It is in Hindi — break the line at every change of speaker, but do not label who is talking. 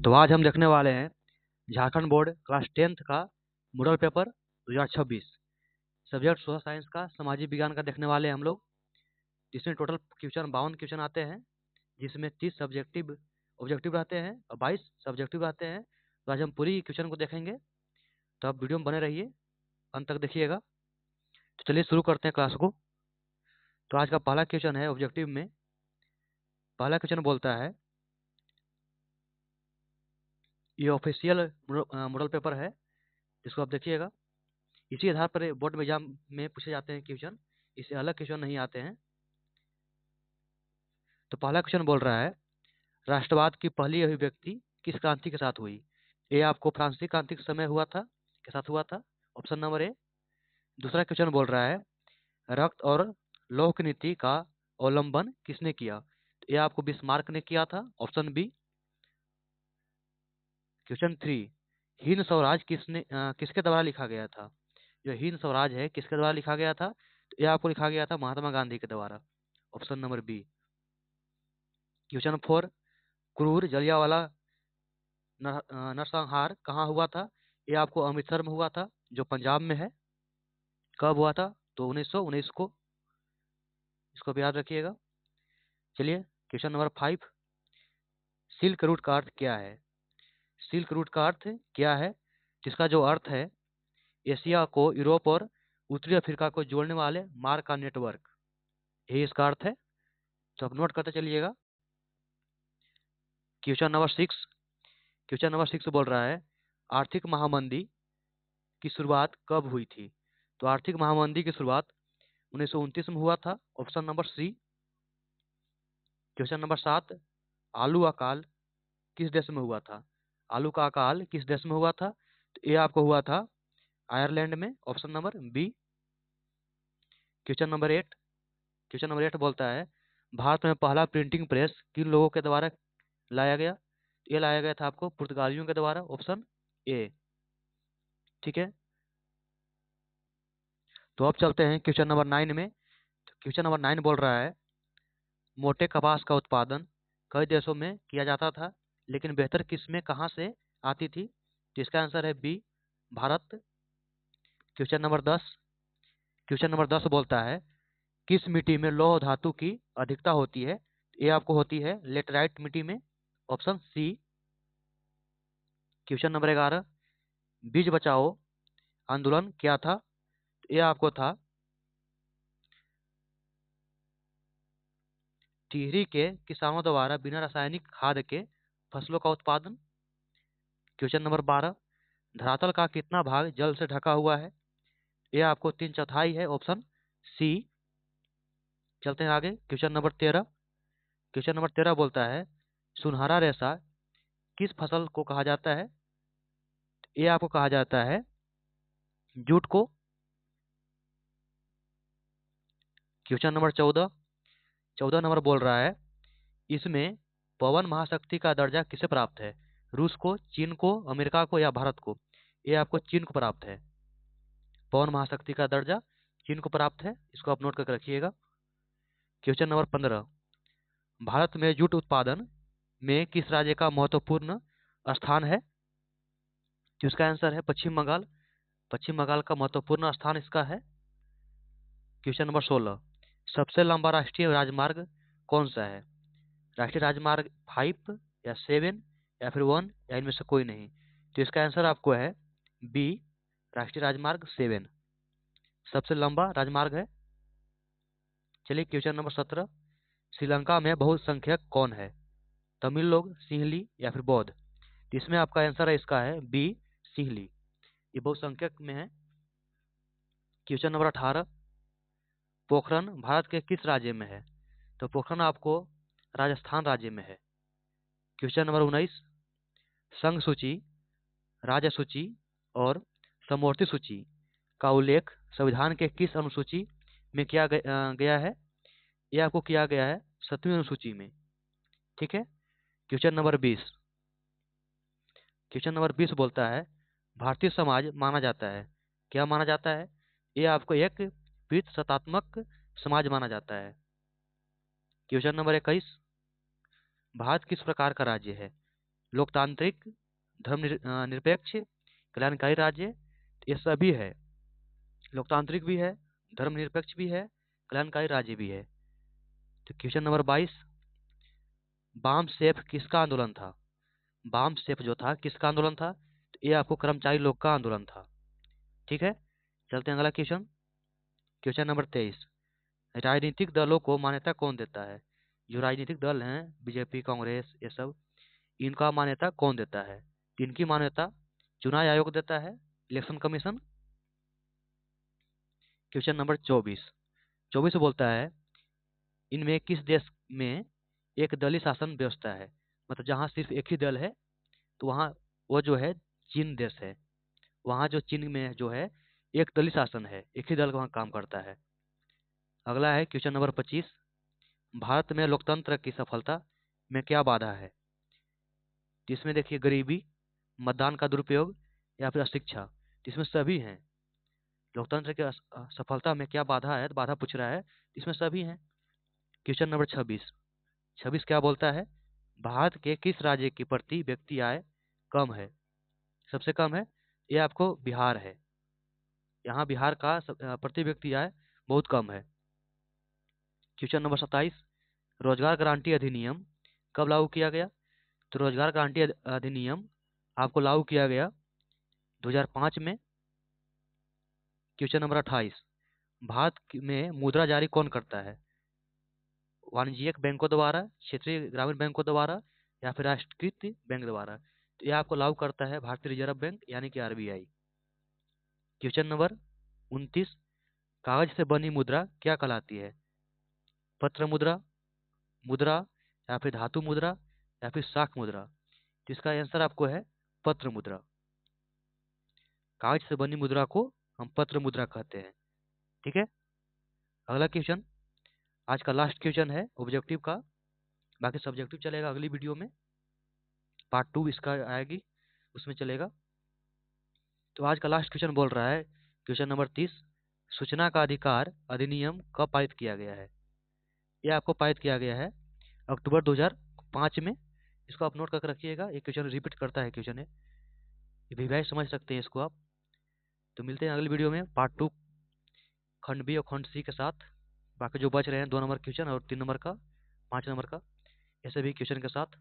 तो आज हम देखने वाले हैं झारखंड बोर्ड क्लास 10th का model paper 2026 subject social science का सामाजिक विज्ञान का देखने वाले हैं हम लोग। जिसमें टोटल क्वेश्चन 52 क्वेश्चन आते हैं, जिसमें 30 सब्जेक्टिव ऑब्जेक्टिव रहते हैं और 22 सब्जेक्टिव रहते हैं। तो आज हम पूरी क्वेश्चन को देखेंगे, तो आप वीडियो में बने रहिए, अंत तक देखिएगा। तो चलिए शुरू करते हैं क्लास को। तो आज का पहला क्वेश्चन है ऑब्जेक्टिव में। पहला क्वेश्चन बोलता है, ये ऑफिशियल मॉडल पेपर है, जिसको आप देखिएगा। इसी आधार पर बोर्ड में एग्जाम में पूछे जाते हैं क्वेश्चन, इससे अलग क्वेश्चन नहीं आते हैं। तो पहला क्वेश्चन बोल रहा है, राष्ट्रवाद की पहली अभिव्यक्ति किस क्रांति के साथ हुई? ए आपको फ्रांसीसी क्रांति के समय हुआ था, के साथ हुआ था, ऑप्शन नंबर ए। दूसरा क्वेश्चन बोल रहा है, रक्त और लौह की नीति का अवलंबन किसने किया? ए आपको बिस्मार्क ने किया था, option B. Question 3, Hind Swaraj किसके द्वारा लिखा गया था? जो हिंद स्वराज है किसके द्वारा लिखा गया था? तो ये आपको लिखा गया था महात्मा गांधी के द्वारा, ऑप्शन नंबर बी। क्वेश्चन 4, क्रूर जलियांवाला नरसंहार कहाँ हुआ था? ये आपको अमृतसर में हुआ था, जो पंजाब में है। कब हुआ था? तो 1919 को। इसको भी याद रखिएगा। चलिए क्वेश्चन नंबर 5, सिल्क रूट का अर्थ क्या है? सिल्क रूट का अर्थ क्या है? जिसका जो अर्थ है, एशिया को यूरोप और उत्तरी अफ्रीका को जोड़ने वाले मार्ग का नेटवर्क, यही इसका अर्थ है। तो आप नोट करते चलिएगा। क्वेश्चन नंबर 6 बोल रहा है, आर्थिक महामंदी की शुरुआत कब हुई थी? तो आर्थिक महामंदी की शुरुआत 1929 में हुआ था, option number C. Question number 7, आलू अकाल किस देश में हुआ था? आलू का अकाल किस देश में हुआ था? तो ये आपको हुआ था आयरलैंड में, option number B. Question number 8 बोलता है, भारत में पहला प्रिंटिंग प्रेस किन लोगों के द्वारा लाया गया? ये लाया गया था आपको पुर्तगालियों के द्वारा, ऑप्शन ए। ठीक है, तो अब चलते हैं क्वेश्चन नंबर 9 में। क्वेश्चन नंबर 9 बोल रहा है, मोटे कपास का उत्पादन कई देशों में किया जाता था, लेकिन बेहतर किस्में कहाँ से आती थी? तो इसका आंसर है बी, भारत। क्वेश्चन नंबर 10 बोलता है, किस मिट्टी में लौह धातु की अधिकता होती है? ये आपको होती है लेटराइट मिट्टी में, ऑप्शन सी। क्वेश्चन नंबर 11, बीज बचाओ आंदोलन क्या था? ये आपको था टिहरी के किसानों द्वारा बिना रासायनिक खाद के फसलों का उत्पादन। क्वेश्चन नंबर 12, धरातल का कितना भाग जल से ढका हुआ है? यह आपको 3/4 है, ऑप्शन सी। चलते हैं आगे। क्वेश्चन नंबर 13 बोलता है, सुनहरा रेशा किस फसल को कहा जाता है? ये आपको कहा जाता है जूट को। क्वेश्चन नंबर 14 नंबर बोल रहा है, इसमें पवन महाशक्ति का दर्जा किसे प्राप्त है? रूस को, चीन को, अमेरिका को या भारत को? ये आपको चीन को प्राप्त है। पवन महाशक्ति का दर्जा चीन को प्राप्त है, इसको आप नोट करके रखिएगा। क्वेश्चन नंबर 15, भारत में जूट उत्पादन में किस राज्य का महत्वपूर्ण स्थान है? जिसका आंसर है पश्चिम बंगाल। पश्चिम बंगाल का महत्वपूर्ण स्थान इसका है। क्वेश्चन नंबर 16, सबसे लंबा राष्ट्रीय राजमार्ग कौन सा है? राष्ट्रीय राजमार्ग 5 या 7 या फिर 1 या इनमें से कोई नहीं? तो इसका आंसर आपको है बी, राष्ट्रीय राजमार्ग 7 सबसे लंबा राजमार्ग है। चलिए क्वेश्चन नंबर 17, श्रीलंका में बहुसंख्यक कौन है? तमिल लोग, सिंहली या फिर बौद्ध? तो इसमें आपका आंसर है, इसका है बी, सिंहली। ये बहुसंख्यक में है। क्वेश्चन नंबर 18, पोखरन भारत के किस राज्य में है? तो पोखरन आपको राजस्थान राज्य में है। क्वेश्चन नंबर 19, संघ सूची, राज्य सूची और समवर्ती सूची का उल्लेख संविधान के किस अनुसूची में किया गया है? यह आपको किया गया है 7वीं अनुसूची में। ठीक है। क्वेश्चन नंबर 20 बोलता है, भारतीय समाज माना जाता है, क्या माना जाता है? ये आपको एक वित्त समाज माना जाता है। क्वेश्चन नंबर 21, भारत किस प्रकार का राज्य है? लोकतांत्रिक, निरपेक्ष, कल्याणकारी राज्य, ये सभी है। लोकतांत्रिक भी है, धर्मनिरपेक्ष भी है, कल्याणकारी राज्य भी है। तो क्वेश्चन नंबर 22, बाम सेफ किसका आंदोलन था? बाम सेफ जो था किसका आंदोलन था? तो ये आपको कर्मचारी लोग का आंदोलन था। ठीक है, चलते हैं अगला क्वेश्चन। क्वेश्चन नंबर 23, राजनीतिक दलों को मान्यता कौन देता है? जो राजनीतिक दल हैं, बीजेपी, कांग्रेस, ये सब, इनका मान्यता कौन देता है? इनकी मान्यता चुनाव आयोग देता है, इलेक्शन कमीशन। क्वेश्चन नंबर 24 बोलता है, इनमें किस देश में एक दलीय शासन व्यवस्था है? मतलब जहाँ सिर्फ एक ही दल है, तो वहाँ वो जो है चीन देश है। वहाँ जो चीन में जो है एक दलीय शासन है, एक ही दल वहाँ काम करता है। अगला है क्वेश्चन नंबर 25, भारत में लोकतंत्र की सफलता में क्या बाधा है? जिसमें देखिए गरीबी, मतदान का दुरुपयोग या फिर अशिक्षा, इसमें सभी हैं। लोकतंत्र की सफलता में क्या बाधा है, तो बाधा पूछ रहा है, इसमें सभी हैं। क्वेश्चन नंबर 26 क्या बोलता है? भारत के किस राज्य की प्रति व्यक्ति आय कम है? सबसे कम है, ये आपको बिहार है। यहाँ बिहार का प्रति व्यक्ति आय बहुत कम है। क्वेश्चन नंबर 27, रोजगार गारंटी अधिनियम कब लागू किया गया? तो रोजगार गारंटी अधिनियम आपको लागू किया गया 2005 में। क्वेश्चन नंबर 28, भारत में मुद्रा जारी कौन करता है? वाणिज्यिक बैंकों द्वारा, क्षेत्रीय ग्रामीण बैंकों द्वारा, या फिर राष्ट्रीयकृत बैंक द्वारा? तो यह आपको लागू करता है भारतीय रिजर्व बैंक यानी कि आरबीआई। क्वेश्चन नंबर 29, कागज से बनी मुद्रा क्या कहलाती है? पत्र मुद्रा, मुद्रा, या फिर धातु मुद्रा, या फिर शाख मुद्रा? तो इसका आंसर आपको है पत्र मुद्रा। कागज से बनी मुद्रा को हम पत्र मुद्रा कहते हैं। ठीक है, अगला क्वेश्चन, आज का लास्ट क्वेश्चन है ऑब्जेक्टिव का, बाकी सब्जेक्टिव चलेगा अगली वीडियो में, पार्ट 2 इसका आएगी, उसमें चलेगा। तो आज का लास्ट क्वेश्चन बोल रहा है, क्वेश्चन नंबर 30, सूचना का अधिकार अधिनियम कब पारित किया गया है? यह आपको पारित किया गया है अक्टूबर 2005 में। इसको आप नोट करके रखिएगा, ये क्वेश्चन रिपीट करता है क्वेश्चन है, ये भी समझ सकते हैं इसको आप। तो मिलते हैं अगली वीडियो में पार्ट 2 खंड बी और खंड सी के साथ, बाकी जो बच रहे हैं 2 नंबर क्वेश्चन और 3 नंबर का, 5 नंबर का, ऐसे भी क्वेश्चन के साथ।